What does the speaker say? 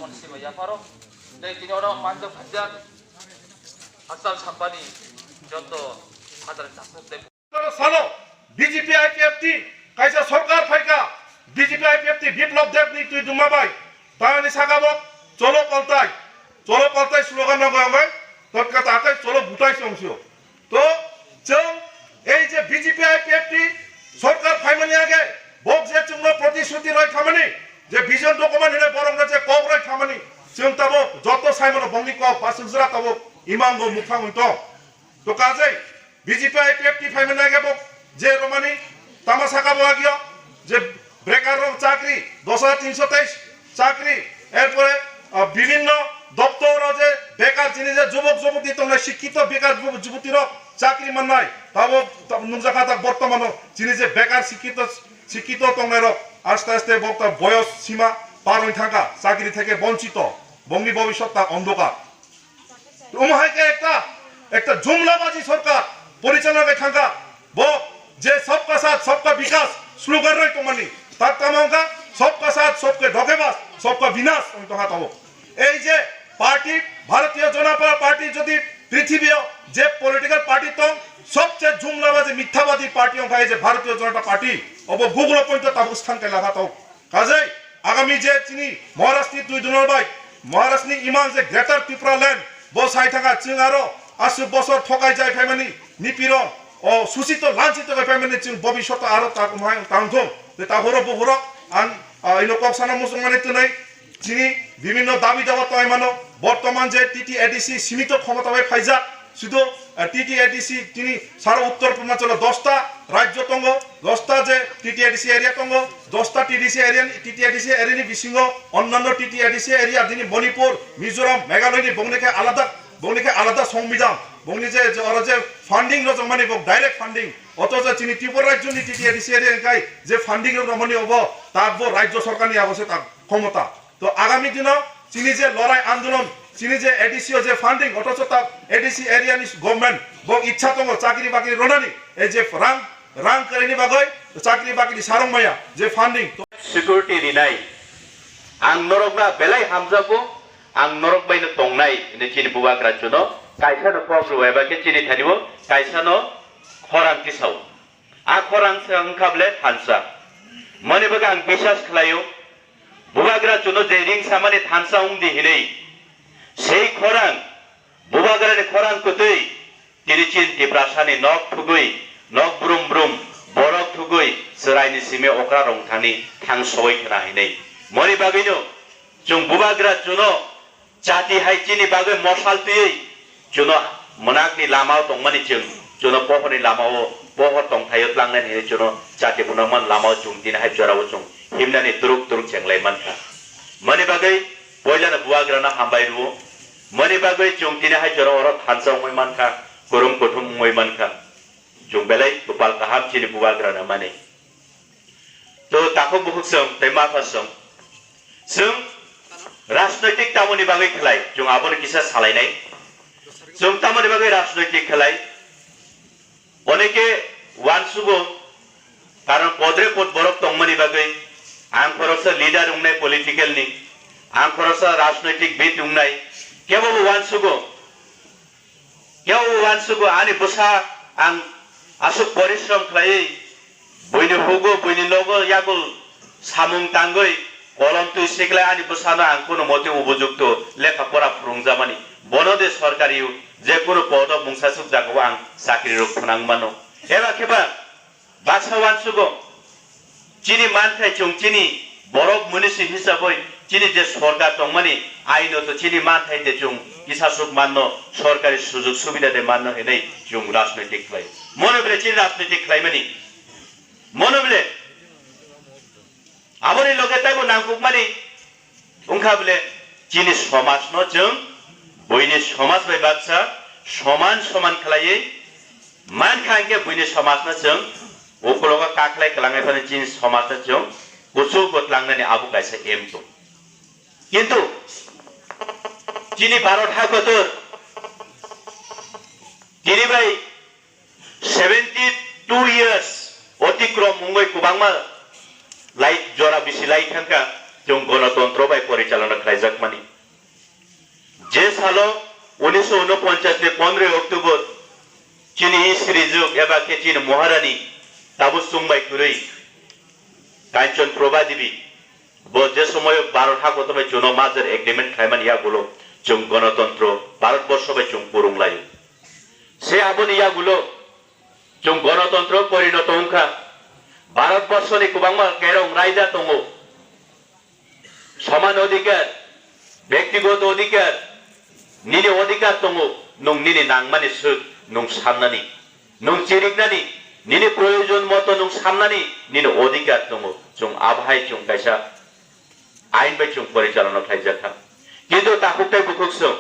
mon siba ya paro dai tini orang mando khajan asal sampani joto adar tasuk de সালো BJP IPFT কাইসা সরকার ফাইকা BJP IPFT বিপ্লব দেবনি তুই দুমাবাই তানি সাগাবক চলো কলতাই slogan নগাঙ্গাই তৎকা তাকাই চলো বুটাই সংসিও তো जों এই যে বিজেপি আইপিএফটি সরকার ফাইমানি আগে বক যে চুংনো প্রতিশ্রুতি রয় খামানি যে ভিজন ডকুমেন্ট হিনে বরং যে কক রয় খামানি जों তাবো যত সাইমন বংনি কক পাসুজরা তাবো ইমাঙ্গো মুখামন্ত তো কাজে বিজেপি আইপিএফটি ফাইমানি আগে বক যে রমানি তামাশা কাবো আগিও যে বেকার চাকরি 10,323 চাকরি এরপরে বিভিন্ন দপ্তর যে বেকার জিনিস যুবক যুবতী তোমরা শিক্ষিত বেকার যুবতীর চাকরি মান্নাই তাবো নুজাখাতা বর্তমানে জিনিস বেকার শিক্ষিত তোমরা আস্তে আস্তে বক্তা বয়স সীমা পার হয়ে থাকা চাকরি থেকে বঞ্চিত বঙ্গী ভবিষ্যৎ অন্ধকার তোমাকে একটা জুমলাবাজি সরকার পরিচালনা থাকা বক যে সবকা সাথ সবকা বিকাশ স্লোগান রয় তোমানি তার তামাঙ্কা সবকা সাথ সবকে ধোকেবাজ সবকা বিনাশ তোমা তাবো এই যে পার্টি ভারতীয় জনতা পার্টি যদি পৃথিবীয় যে পলিটিক্যাল পার্টি তো সবচেয়ে জুমলাবাজি মিথ্যাবাদী পার্টি অংখায় যে ভারতীয় জনতা পার্টি অব গুগল পর্যন্ত তাবো স্থানকে লাগাতাও কাজেই আগামী যে চিনি মহারাষ্ট্র দুই দুনরবাই মহারাষ্ট্রনি ইমান যে গ্রেটার ত্রিপুরা ল্যান্ড বসাই থাকা চিং আরো 80 বছর ঠকাই যায় ফ্যামিলি নিপীড়ন ও শোষিত লাঞ্ছিত ফ্যামিলি চিং ভবিষ্যৎ আরো তাংথম তা হরো বহুরক আন ইনকক সানা মুসলমানি তুনাই চিনি বিভিন্ন দাবি দাওয়া তো মানো বর্তমান যে টিটি এডিসি সীমিত ক্ষমতায় ফাইজা শুধু টিটি এডিসি তিনি সারা উত্তর পূর্বাঞ্চল 10টা রাজ্য তঙ্গ 10টা যে টিটি এডিসি এরিয়া তঙ্গ 10টা টিডিসি এরিয়া টিটি এডিসি এরিয়ানি বিসিঙ্গ অন্যান্য টিটি এডিসি এরিয়া দিনি মণিপুর মিজোরাম মেঘালয়নি বংনিকে আলাদা সংবিধান বংনি যে ওরা যে ফান্ডিং রজমানি বক ডাইরেক্ট ফান্ডিং অথচ চিনি ত্রিপুরা রাজ্যনি টিটি এডিসি এরিয়া কাই যে ফান্ডিং রজমানি হব তার রাজ্য সরকারনি আবশ্যক তার ক্ষমতা তো আগামী দিনে চিনি যে লড়াই আন্দোলন চিনি যে এডিসিও যে ফান্ডিং অথচ তার এডিসি এরিয়ানি গভর্নমেন্ট বক ইচ্ছা তঙ্গ চাকরি বাকরি রনানি এই যে রাং করেনি বাগৈ চাকরি বাকরি সারংমায়া যে ফান্ডিং সিকিউরিটি দিনাই আং নরকনা বেলাই হামজাবো আং নরক বাইনো তংনাই নে চিনি বুবাক রাজ্যনো কাইসানো প্রগ্রু এবাকে চিনি থানিবো কাইসানো খরাং কিসাও আ খরাং সংখাবলে থানসা মনে বাগে আং বিশ্বাস খালাयो বুবাগ্রা জন্য যে রিং সামানে থানসা উংদি হিনেই সেই খরাং বুবাগ্রারে খরাং কতই তিরিচিন টিপ্রাসানি নক থুগুই নক ব্রুম ব্রুম বরক থুগুই সরাইনি সিমে অকরা রংথানি থাং সই খনা হিনেই মনি বাগিনো जों बुबाग्रा जनो जाति हाइचिनि बागै मसाल तुयै जनो मनाकनि लामाव दंमानि जनो पहरनि लामाव पहर दंथायो लांनाय हे जनो जाति बुनामान लामाव जों दिन हाइ जराव जों हिमनानि तुरुक जेंलाय मानखा मनि बागै बयलाना बुबाग्राना हामबाय रुओ मनि बागै जों दिन हाइ जराव अर थानसाव मय मानखा गरम गथुम मय मानखा जों बेलाय गोपाल गाहाम चिनि बुबाग्राना माने तो ताखौ बुहुसम तैमाफासम जों राजनैतिक तामनि बागै खेलाय जों आबोनो किसा सालायनाय जों तामनि बागै राजनैतिक खेलाय अनेके वानसुगो कारण पदरे पद बरफ तंगमनि बागै आं खरसा लिडार उंनाय पलिटिकल नि आं खरसा राजनैतिक बिद उंनाय केवल वानसुगो आनि बसा आं आसु परिश्रम खालाय बयनि होगो बयनि लोगो यागुल सामुं तांगै कलम तुई सेकला आनि बसाना आं कोनो मते उपयुक्त लेखापड़ा फुरुंजामानि बनदे सरकारि जे कोनो पद बुंसासुक जागो आं साख्रि रखनां मानो एबा केबा बाछावान सुगो चिनि मानथाय चुंचिनि बरफ मुनिसि हिसाबै चिनि जे सरकार दंमानि आइनो तो चिनि मानथाय दे जों किसासुक माननो सरकारि सुजुग सुबिदा दे माननो हेनै जों राजनैतिक खालाय मनोबले चिनि राजनैतिक खालायमानि मनोबले आबोनि लगे ताइबो नांगुकमानि उंखाबले चिनि समाज न जों बयनि समाज बाय बाक्सा समान समान खालायै मानखांगे बयनि समाज न जों ओखलगा काखलाय खालांनायफोरनि चिनि समाज न जों गुसु गतलांनानै आबु गायसा एम तो किन्तु चिनि भारत हादर दिनै बाय 72 years अतिक्रम मुंगै कुबांमा लाइट जरा बिसि लाइट थांका जों गणतंत्र बाय परिचालना खालामजाकमानि जे सालो 1949 नि 15 अक्टोबर चीनी श्रीजुग एबा के चीन महारानी ताबु सुंबाय कुरै कांचन प्रभा देवी बो जे समय भारत हागत बाय जुनो माजर एग्रीमेंट खालामनि यागुलो जों गणतंत्र भारतवर्ष बाय जों पुरुंलायो से आबनि यागुलो जों गणतंत्र परिणत अंखा भारतवर्षनि गोबांमा केरं रायजा दङ समान अधिकार व्यक्तिगत अधिकार निनि अधिकार दङ नों निनि नांमानि सुख नों साननानि नों चिरिकनानि निनि प्रयोजन मतो नों साननानि निनि अधिकार दङ जों आबहाय जों कायसा आइन बाय जों परिचालना खालामजाखा किन्तु ताकुताय बुकुकसों